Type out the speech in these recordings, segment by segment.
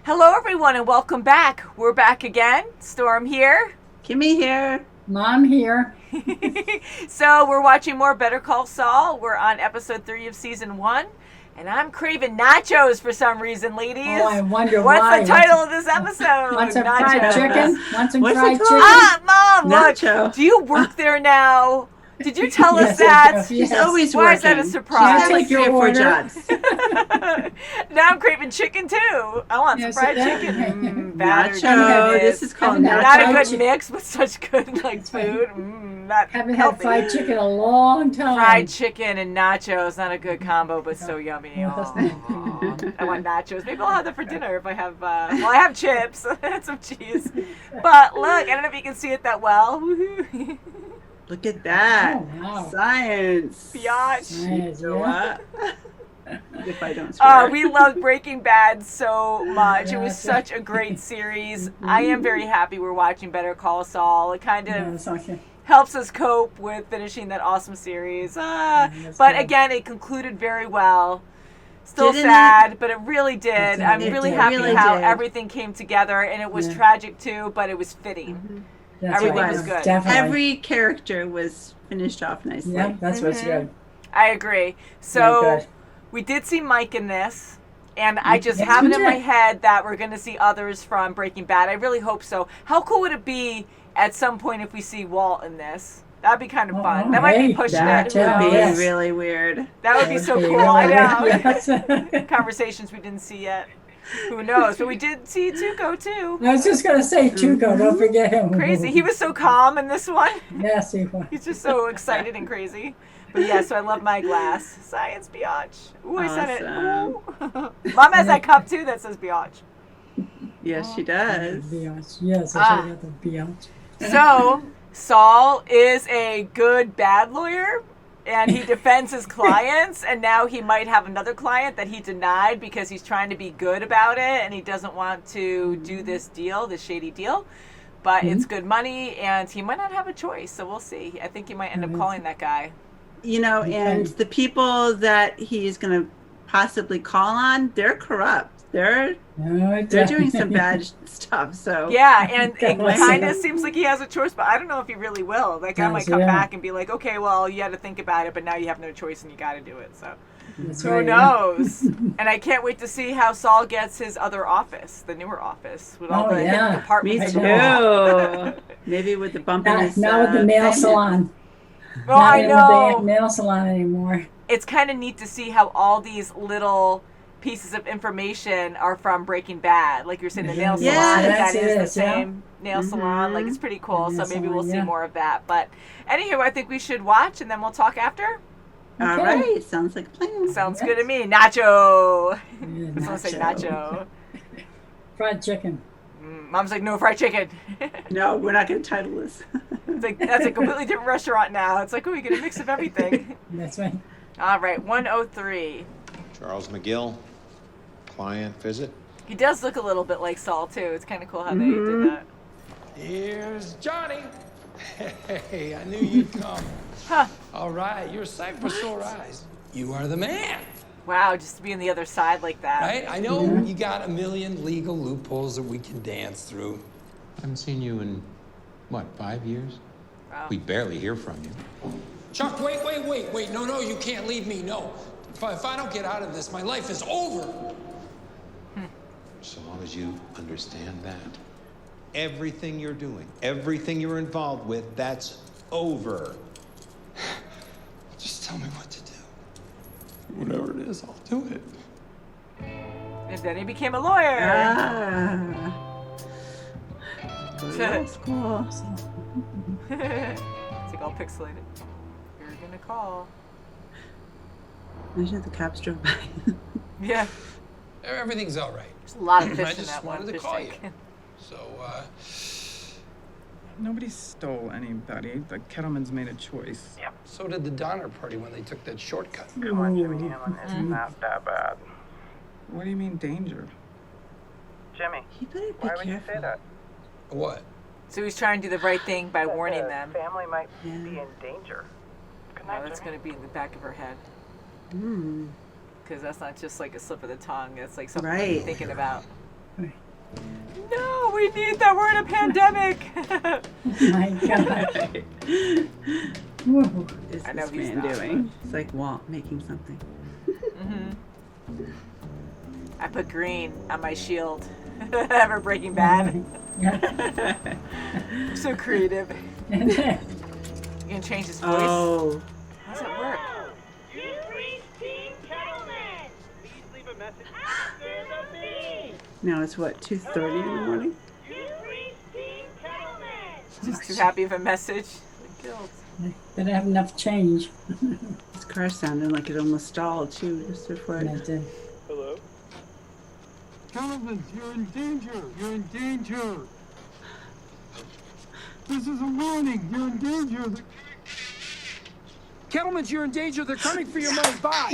Hello, everyone, and welcome back. We're back again. Storm here. Kimmy here. Mom here. So we're watching more Better Call Saul. We're on episode 3 of season 1. And I'm craving nachos for some reason, ladies. Oh, I wonder why. What's the title of this episode? Want some fried chicken? Want some What's fried it chicken? called? Mom, Nacho. look. Do you work there now? Did you tell us Yes, I that? do. She's Yes. always Why working. is that a She's surprise? got like Take your 3 or 4 order. jobs. Now I'm craving chicken, too. I want Yes, some fried it chicken. is. Battered Nacho. goodness. This is called Haven't had Not a fried good chicken. mix, but such good like food. Not Haven't healthy. had fried chicken in a long time. Fried chicken and nachos, not a good combo, but so yummy. Yes. Oh, I want nachos. Maybe I'll have that for dinner if I have. Well, I have chips and some cheese. But look, I don't know if you can see it that well. Woohoo! Look at that. Oh, wow. Science. Biatch. Nice, You know yeah. what? If I don't swear. We loved Breaking Bad so much. It was Yes. such a great series. I am very happy we're watching Better Call Saul. It kind of Yes, okay. helps us cope with finishing that awesome series. that's But good. again, it concluded very well. Still Didn't sad, but it really did. It did. I'm It really did. happy Really how did. everything came together, and it was Yeah. tragic too, but it was fitting. That's Everything right. was good. Definitely. Every character was finished off nicely. Yeah, that's what's good. I agree. Very So good. we did see Mike in this, and I just Yes, have we it in my did. head that we're going to see others from Breaking Bad. I really hope so. How cool would it be at some point if we see Walt in this? That'd be kind of fun. Oh, That might be hey, pushing That it. would Who be knows? Yes. really weird. That would be so Okay, cool. I know. Yes. Conversations we didn't see yet. Who knows? But we did see Tuco too. I was just going to say Tuco. Don't forget him. Crazy. He was so calm in this one. Yes, he was. He's just so excited and crazy. But yeah, so I love my glass. Science biatch. Ooh, I said it. Ooh. Mom has that cup too that says biatch. Yes, she does. Biatch. Yes, I Ah. should have the biatch. So Saul is a good bad lawyer, and he defends his clients, and now he might have another client that he denied because he's trying to be good about it, and he doesn't want to do this deal, this shady deal. But it's good money, and he might not have a choice, so we'll see. I think he might end up calling that guy. You know, and the people that he's going to possibly call on, they're corrupt. They're doing some bad stuff. So Yeah, and it God. kind of seems like he has a choice, but I don't know if he really will. That guy might Yes, come yeah. back and be like, okay, well, you had to think about it, but now you have no choice and you got to do it. So That's who right. knows? And I can't wait to see how Saul gets his other office, the newer office, with all Oh, the yeah. me departments. too. I Maybe with the bump in his Not with the nail thing. salon. Oh, Not I in know. the nail salon anymore. It's kind of neat to see how all these little pieces of information are from Breaking Bad. Like you're saying, the nail Yes, salon, yes, that it is the is, yeah. same nail salon. Like it's pretty cool. The So nail maybe we'll salon, see yeah. more of that. But anywho, I think we should watch and then we'll talk after. All Okay. right, sounds like a plan. Sounds Yes. good to me. Nacho. Yeah, I was gonna say Nacho. nacho. fried chicken. Mom's like, no fried chicken. No, we're not going to title this. It's like that's a completely different restaurant now. It's like, oh, you get a mix of everything. That's right. All right, 103. Charles McGill, client visit. He does look a little bit like Saul too. It's kind of cool how they did that. Here's Johnny. Hey, I knew you'd come. Huh. All right, you're a sight for sore eyes. You are the man, Wow, just to be on the other side like that. right? I know you got a million legal loopholes that we can dance through. I haven't seen you in, what, 5 years? Wow. We barely hear from you. Chuck, wait. No, you can't leave me. No. If I don't get out of this, my life is over. So long as you understand that. Everything you're doing, everything you're involved with, that's over. Just tell me what to do. Whatever it is, I'll do it. And then he became a lawyer. Ah. Go to law school. It's like all pixelated. You're gonna call. Imagine if the cops drove by. Yeah, Everything's all right. there's a lot of I fish in just that one wanted to fish call tank. you. So, Nobody stole anybody. The Kettlemans made a choice. so did the Donner Party when they took that shortcut. Come on, Jimmy. It's not that bad. What do you mean danger? Jimmy, You better be why would you careful. say that? What? So he's trying to do the right thing by warning The them. family might Yeah. be in danger. Good Now night, that's Jimmy. gonna be in the back of her head. Hmm. Because that's not just like a slip of the tongue. It's like something to be Right. thinking about. No, we need that. We're in a pandemic. My God. Whoa. What is I know this he's man not, doing? It's like Walt making something. I put green on my shield. Ever Breaking Bad. I'm so creative. You can change his voice. Oh. How does it work? You've reached Team Kettlemans. Please leave a message after the beep. Now it's what, 2:30 in the morning? You've reached Team Kettlemans. Just too happy of a message. Killed. Didn't have enough change. This car sounded like it almost stalled too, just before And I it. did. Hello? Kettlemans, you're in danger! You're in danger! This is a warning! You're in danger! Kettlemans, you're in danger! They're coming for your money! Bye!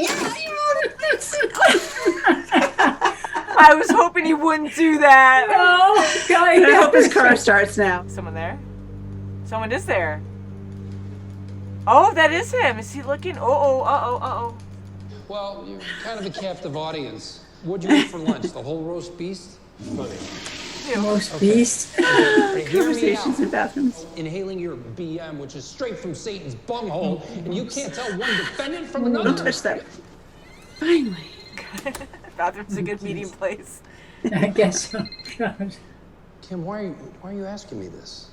I was hoping he wouldn't do that. Oh, God. I hope his car starts now. Someone there? Someone is there. Oh, that is him. Is he looking? Uh-oh. Well, you're kind of a captive audience. What'd you eat for lunch? The whole roast beast? Funny. Roast beast. Hear me Conversations out. in bathrooms. Inhaling your BM, which is straight from Satan's bunghole, and you can't tell one defendant from another. Don't touch that. Finally. Bathroom's a good meeting place. I guess so. God. Kim, why are you asking me this?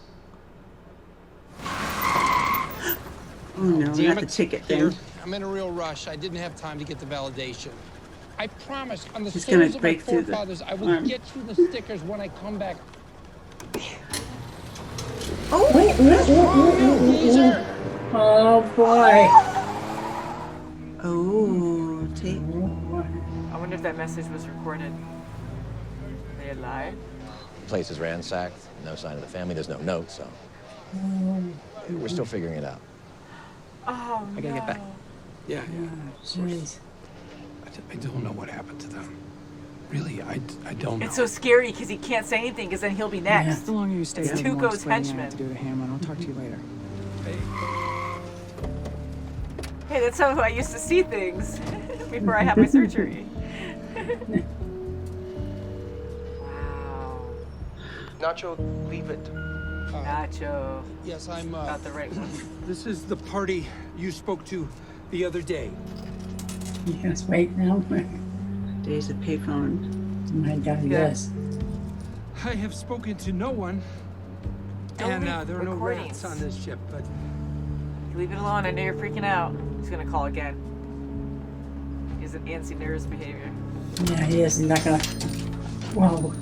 Oh no, Damn not the it. ticket Here, thing. I'm in a real rush. I didn't have time to get the validation. I promise, on the He's gonna souls of my break through the forefathers, I will arm. get you the stickers when I come back. Oh, boy. Oh, tape. I wonder if that message was recorded. Are they alive? The place is ransacked. No sign of the family. There's no note, so we're still figuring it out. Oh, I gotta get back. Yeah. Jeez. I don't know what happened to them. Really, I don't know. It's so scary because he can't say anything because then he'll be next. The longer you stay It's here, the more Tuco's explaining I henchman. have to do to him, and I'll talk to you later. Hey, that's how I used to see things before I had my surgery. Wow. Nacho, leave it. Nacho. Yes, I'm, Not the right one. This is the party you spoke to the other day. You guys wait now? Days of payphone. Oh, my God, Yeah. yes. I have spoken to no one, Don't and leave there are no recordings. rats on this ship, but Leave it alone. I know you're freaking out. He's gonna call again. He's an antsy nervous behavior. Yeah, he is. He's not gonna. Whoa.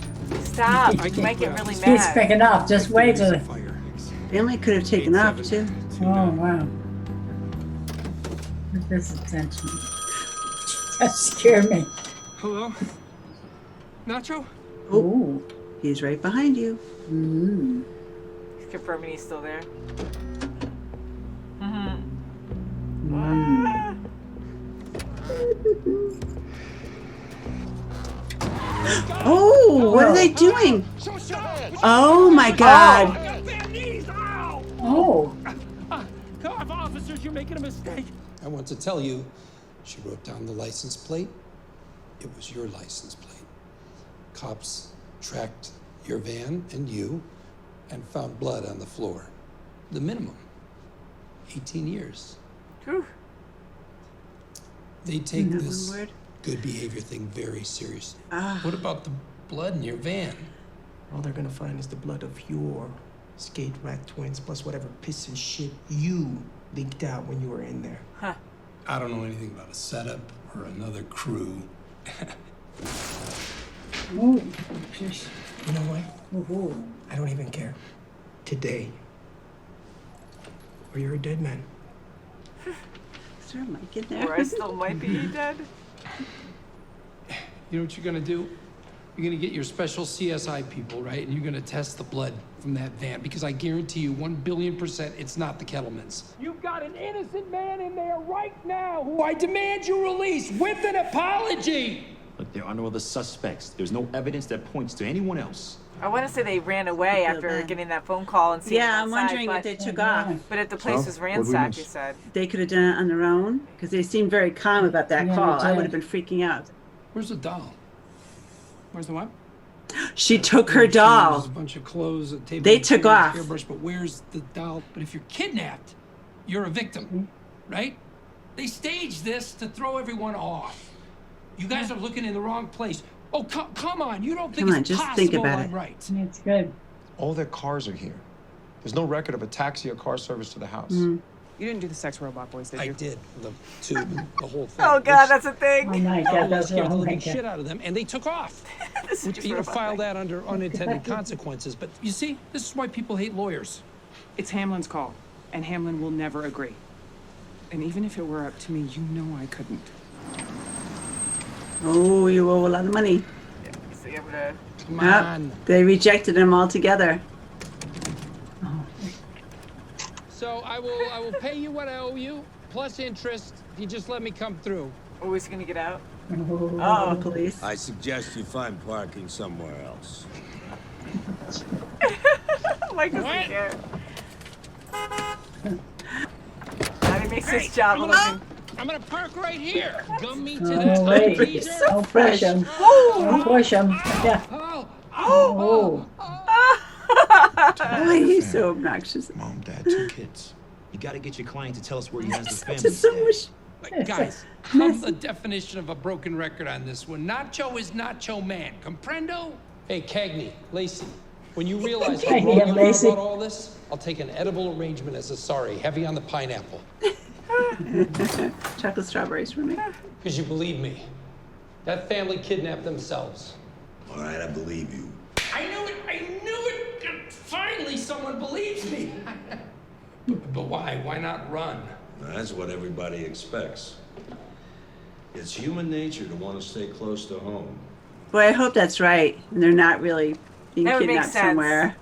Stop. I You can't might get grab really this. He's mad. picking up. Just wait till. fire. Family could have taken off too. Oh, wow. With this attention. That scared me. Hello? Nacho? Ooh. He's right behind you. Mm. He's confirming he's still there. Oh, what are they doing? Oh my God. Oh. Officers, you're making a mistake. I want to tell you, she wrote down the license plate. It was your license plate. Cops tracked your van and you and found blood on the floor. The minimum, 18 years. Whew. They take That this one word? good behavior thing very seriously. Ah. What about the blood in your van? All they're gonna find is the blood of your skate rat twins plus whatever piss and shit you leaked out when you were in there. Huh. I don't know anything about a setup or another crew. Ooh. Jeez. You know what? Ooh. I don't even care. Today. Or you're a dead man. Is there a mic in there? Or I still might be dead. You know what you're gonna do? You're gonna get your special CSI people, right? And you're gonna test the blood from that van because I guarantee you 1,000,000,000% it's not the Kettlemans. You've got an innocent man in there right now who I demand you release with an apology. Look, there are no other suspects. There's no evidence that points to anyone else. I want to say they ran away feel after bad. getting that phone call and seeing Yeah, him I'm outside, wondering but, if they took off. But if the place So, was what do we ransacked, you miss? said. They could have done it on their own because they seemed very calm about that Yeah, call. they I did. would have been freaking out. Where's the doll? Where's the what? She took her There's doll. a bunch of clothes, a table. They and took chairs, off. Hairbrush, but where's the doll? But if you're kidnapped, you're a victim, right? They staged this to throw everyone off. You guys are looking in the wrong place. Oh, come on. You don't think Come on, it's just possible think about I'm it. right. It's good. All their cars are here. There's no record of a taxi or car service to the house. Mm. You didn't do the sex robot boys, did you? I did. The tube, the whole thing. Oh God, that's a thing. Oh my God, that's scared the oh my living God. shit out of them, and they took off. This is Which just you a know, robot file thing. that under unintended consequences. But you see, this is why people hate lawyers. It's Hamlin's call, and Hamlin will never agree. And even if it were up to me, you know I couldn't. Oh, you owe a lot of money. See, I'm gonna. Come Yep, on. they rejected him altogether. So I will pay you what I owe you, plus interest, if you just let me come through. Oh, is he gonna get out? Oh, Oh. the police. I suggest you find parking somewhere else. Mike doesn't What? care. That makes his job a little. I'm gonna park right here. Gum me to Oh, that wait. teaser. Don't push him. Don't push him. Yeah. Oh, Oh. Why are you so obnoxious? Mom, Dad, 2 kids. You gotta get your client to tell us where he has the family. Just so much. guys, I'm the definition of a broken record on this one. Nacho is Nacho Man. Comprendo? Hey, Cagney, Lacey, when you realize how Cagney wrong and you are Lacey. about all this, I'll take an edible arrangement as a sorry, heavy on the pineapple. Chocolate strawberries for me. Because you believe me. That family kidnapped themselves. All right, I believe you. I knew it! I knew it! Finally, someone believes me! But why? Why not run? That's what everybody expects. It's human nature to want to stay close to home. Boy, I hope that's right. And they're not really being That would make kidnapped sense. somewhere.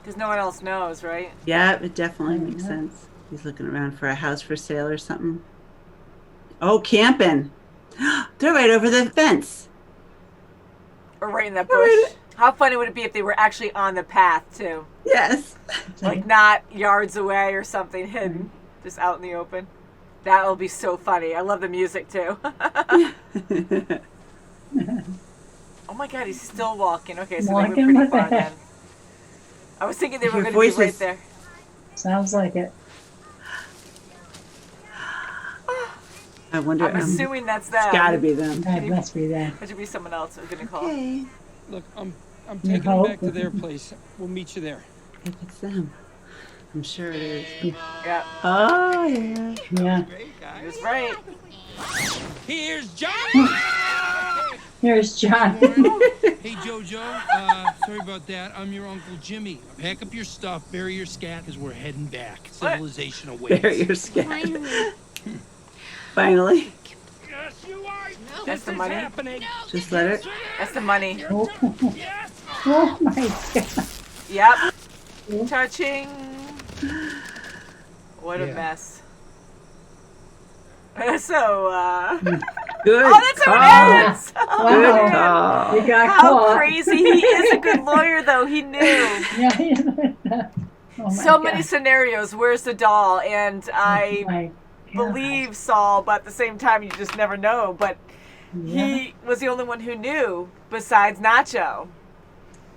Because no one else knows, right? Yeah, it definitely makes sense. He's looking around for a house for sale or something. Oh, camping. They're right over the fence. Or right in that bush. How funny would it be if they were actually on the path too? Yes. Like not yards away or something hidden, just out in the open. That will be so funny. I love the music too. Oh my God, he's still walking. Okay, so they were Walking? pretty What the far then. heck? I was thinking they were Your going to be right voices- there. Sounds like it. I wonder. I'm assuming that's them. It's got to be them. That must be that. It should be someone else who's going to call. Okay. Look, I'm You taking them hope. back to their place. We'll meet you there. If it's them. I'm sure it is. Yeah, Oh, yeah. Yeah. he was right. Here's John! Here's John. Hey, Jojo. Sorry about that. I'm your Uncle Jimmy. Pack up your stuff, bury your scat, because we're heading back. Civilization awaits. Bury your scat. Finally. Yes, you are. That's the money. Happening. Just let it. That's the money. Oh. Oh my God. Yep. Touching. What a Yeah. mess. So, Good oh, that's call. how it ends. Good call. You got How caught. crazy. He is a good lawyer, though. He knew. Yeah. Oh my So God. many scenarios. Where's the doll? And I My God. believe Saul, but at the same time, you just never know. But Yeah. he was the only one who knew besides Nacho.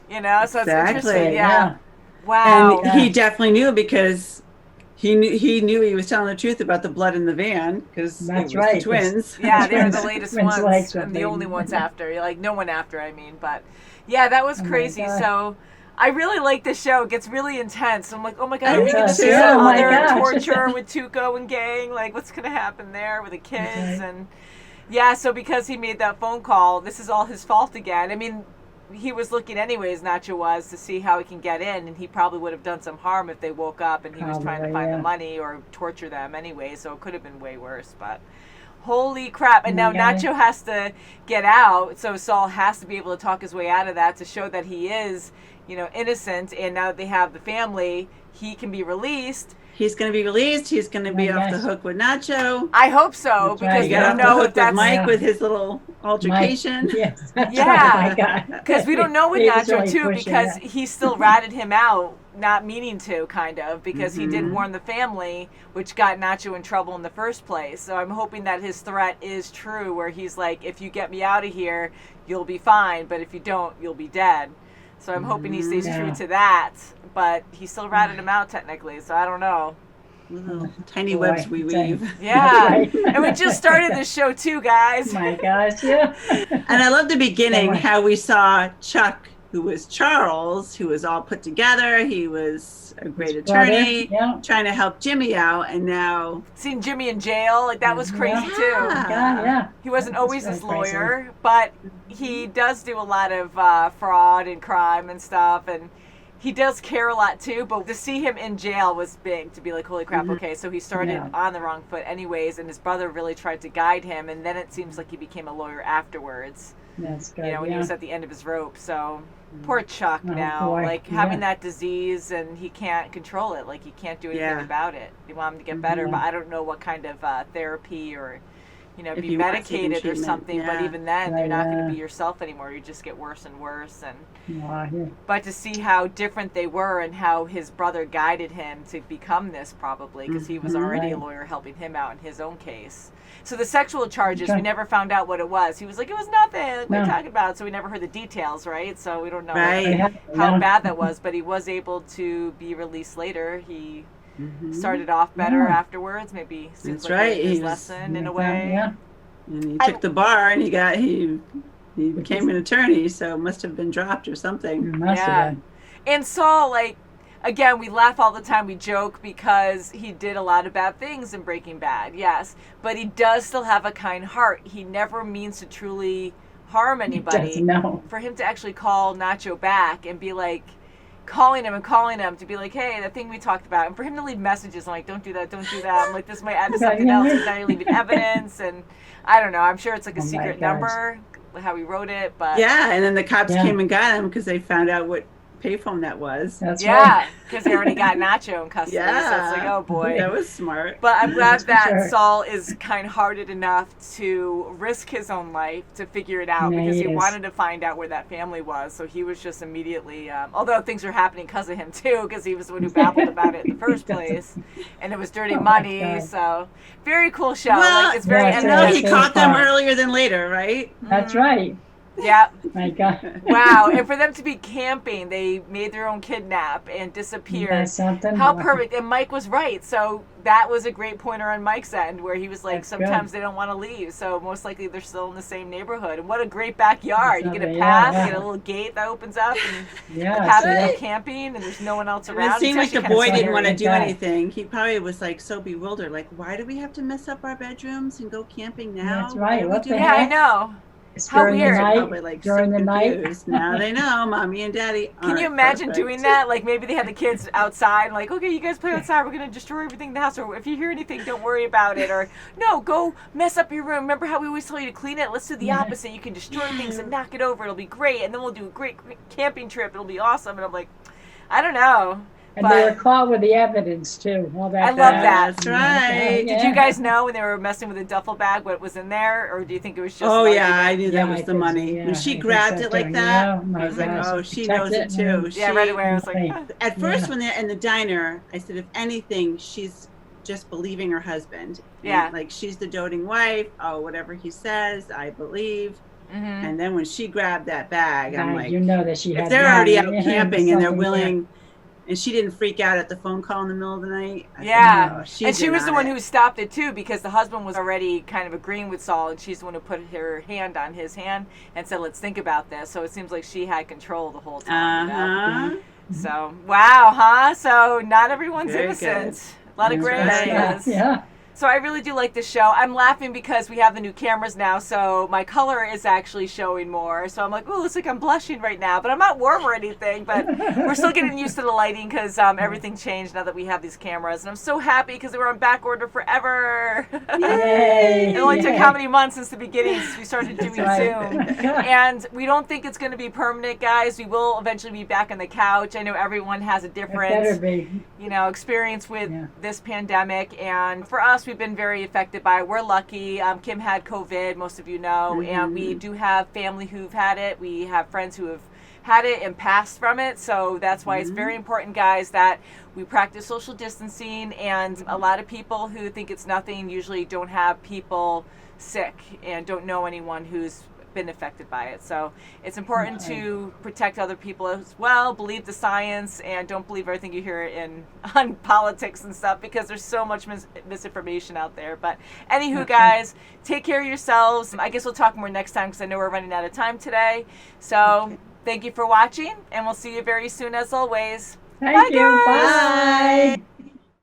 You know, so it's Exactly, interesting. yeah. Yeah. Wow. And he definitely knew because he knew he was telling the truth about the blood in the van because it was That's right. the twins. Yeah, they were the Twins- latest twins ones likes what and the they- only ones after. Like, no one after, I mean. But, yeah, that was Oh my crazy. God. So, I really like this show. It gets really intense. I'm like, oh my God, are It we going to does, see yeah. some Oh my other gosh. torture with Tuco and gang? Like, what's going to happen there with the kids? And, yeah, so because he made that phone call, this is all his fault again. I mean, he was looking anyways, Nacho was, to see how he can get in, and he probably would have done some harm if they woke up and he was trying to Probably, find yeah. the money or torture them anyway, so it could have been way worse. But holy crap. And now Yeah. Nacho has to get out, so Saul has to be able to talk his way out of that to show that he is, you know, innocent, and now that they have the family, he can be released. He's going to be released. He's going to be Oh, off the yes. hook with Nacho. I hope so, That's because right. He we got don't off the know hook if with that's... Mike Yeah. with his little altercation. Mike, yes, that's Yeah. right. Oh my God. Because we don't know with He was Nacho, really too, pushing because that. he still ratted him out not meaning to, kind of, because he did warn the family, which got Nacho in trouble in the first place. So I'm hoping that his threat is true, where he's like, if you get me out of here, you'll be fine, but if you don't, you'll be dead. So I'm hoping he stays true to that, but he still ratted him out technically, so I don't know. Tiny webs we weave. Yeah, and we just started this show too, guys. My gosh, yeah. And I love the beginning, how we saw Chuck, who was Charles, who was all put together. He was a great attorney, trying to help Jimmy out, and now seeing Jimmy in jail, like that was crazy too. Yeah. He wasn't always his lawyer, but he does do a lot of fraud and crime and stuff, and he does care a lot too. But to see him in jail was big, to be like, holy crap, okay, so he started on the wrong foot anyways, and his brother really tried to guide him, and then it seems like he became a lawyer afterwards. That's good. You know, when he was at the end of his rope. So poor Chuck now, like having that disease, and he can't control it. Like he can't do anything about it. They want him to get better, but I don't know what kind of therapy or, you know, be medicated or something. But even then, you're not going to be yourself anymore. You just get worse and worse. And but to see how different they were and how his brother guided him to become this, probably because he was already a lawyer helping him out in his own case. So the sexual charges, we never found out what it was. He was like, it was nothing. Like, what are you talking about? So we never heard the details, right? So we don't know how bad that was. But he was able to be released later. He started off better afterwards. Maybe seems like his lesson in a way. And he took the bar, and he became an attorney. So it must have been dropped or something. And Saul, like, again, we laugh all the time, we joke, because he did a lot of bad things in Breaking Bad, yes. But he does still have a kind heart. He never means to truly harm anybody. For him to actually call Nacho back and be like, calling him to be like, hey, that thing we talked about. And for him to leave messages, I'm like, don't do that. I'm like, this might add to something else. He's not leaving evidence. And I don't know. I'm sure it's like a secret number, how he wrote it. But yeah, and then the cops came and got him because they found out what payphone that was. That's right. Because they already got Nacho in custody. So it's like, oh boy. That was smart. But I'm glad that Saul is kind-hearted enough to risk his own life to figure it out, because he wanted to find out where that family was. So he was just immediately, although things were happening because of him too, because he was the one who babbled about it in the first place. And it was dirty money. So very cool show. Well, like, it's very he caught them earlier than later, right? That's right. Yeah. My God. Wow. And for them to be camping, they made their own kidnap and disappeared. How perfect. And Mike was right. So that was a great pointer on Mike's end, where he was like, sometimes they don't want to leave. So most likely they're still in the same neighborhood. And what a great backyard. You get a path, you get a little gate that opens up, and the path to go camping, and there's no one else around. It seemed like the boy didn't want to do anything. He probably was like so bewildered. Like, why do we have to mess up our bedrooms and go camping now? That's right. I know. How weird. Probably like during the night. Now they know mommy and daddy aren't. Can you imagine doing that? Like, maybe they had the kids outside, like, okay, you guys play outside, we're going to destroy everything in the house, or if you hear anything, don't worry about it, or no, go mess up your room. Remember how we always tell you to clean it? Let's do the opposite. You can destroy things and knock it over. It'll be great, and then we'll do a great camping trip. It'll be awesome. And I'm like, I don't know. And they were caught with the evidence too. All that I love that. That's right. Did you guys know when they were messing with the duffel bag what was in there, or do you think it was just? Oh yeah, I knew that was the money. When she grabbed it like that, I was like, oh, she knows it too. Yeah, right away I was like. At first, when they're in the diner, I said, if anything, she's just believing her husband. Yeah. And, like, she's the doting wife. Oh, whatever he says, I believe. And then when she grabbed that bag, I'm like, you know that she if had they're already out money, camping and they're willing. And she didn't freak out at the phone call in the middle of the night. And she was the one who stopped it too, because the husband was already kind of agreeing with Saul, and she's the one who put her hand on his hand and said, let's think about this. So it seems like she had control the whole time. You know? So, wow, huh? So not everyone's innocent. A lot of gray areas. Yeah. So I really do like this show. I'm laughing because we have the new cameras now, so my color is actually showing more. So I'm like, oh, looks like I'm blushing right now. But I'm not warm or anything, but we're still getting used to the lighting because everything changed now that we have these cameras. And I'm so happy because they were on back order forever. It only took how many months since the beginning since we started doing Zoom. And we don't think it's going to be permanent, guys. We will eventually be back on the couch. I know everyone has a different, experience with this pandemic. And for us, we've been very affected by it. We're lucky. Kim had COVID, most of you know, and we do have family who've had it. We have friends who have had it and passed from it. So that's why it's very important, guys, that we practice social distancing. And a lot of people who think it's nothing usually don't have people sick and don't know anyone who's been affected by it. So it's important to protect other people as well, believe the science, and don't believe everything you hear on politics and stuff, because there's so much misinformation out there. But anywho, guys, take care of yourselves. I guess we'll talk more next time because I know we're running out of time today. So thank you for watching, and we'll see you very soon as always. Thank you. Guys. Bye.